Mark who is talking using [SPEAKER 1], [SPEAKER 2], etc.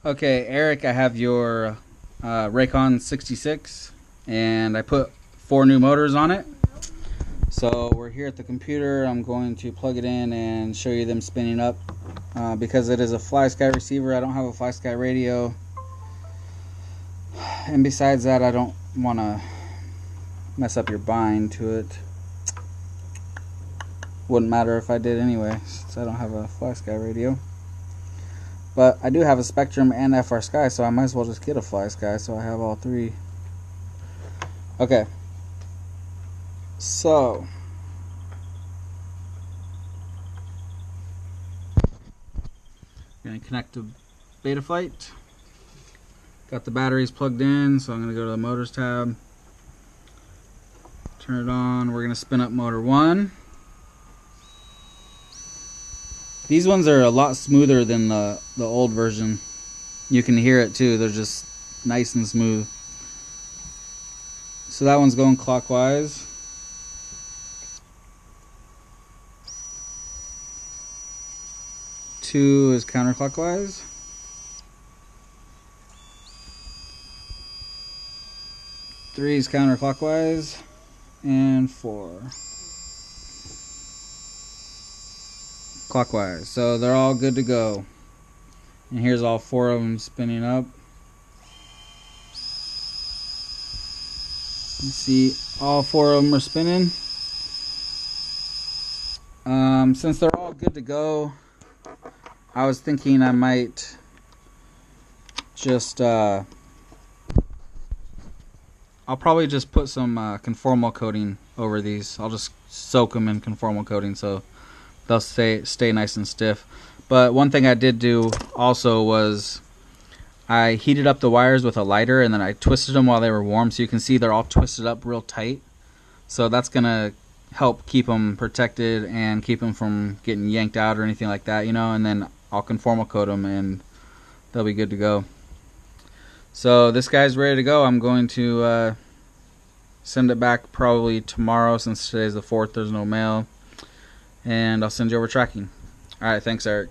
[SPEAKER 1] Okay, Eric, I have your Rakon 66, and I put 4 new motors on it. So we're here at the computer. I'm going to plug it in and show you them spinning up. Because it is a FlySky receiver, I don't have a FlySky radio. And besides that, I don't want to mess up your bind to it. Wouldn't matter if I did anyway, since I don't have a FlySky radio. But I do have a Spectrum and FrSky, so I might as well just get a FlySky so I have all three. Okay. So I'm going to connect to Betaflight. Got the batteries plugged in, so I'm going to go to the motors tab. Turn it on. We're going to spin up motor 1. These ones are a lot smoother than the old version. You can hear it too. They're just nice and smooth. So that one's going clockwise. Two is counterclockwise. Three is counterclockwise. And 4 clockwise. So they're all good to go. And here's all 4 of them spinning up. You see all 4 of them are spinning. Since they're all good to go, I was thinking I might just I'll probably just put some conformal coating over these. I'll just soak them in conformal coating so they'll stay nice and stiff. But one thing I did do also was I heated up the wires with a lighter, and then I twisted them while they were warm, so you can see they're all twisted up real tight. So that's gonna help keep them protected and keep them from getting yanked out or anything like that, you know. And then I'll conformal coat them and they'll be good to go. So this guy's ready to go. I'm going to send it back probably tomorrow, since today's the 4th. There's no mail. And I'll send you over tracking. Alright, thanks, Eric.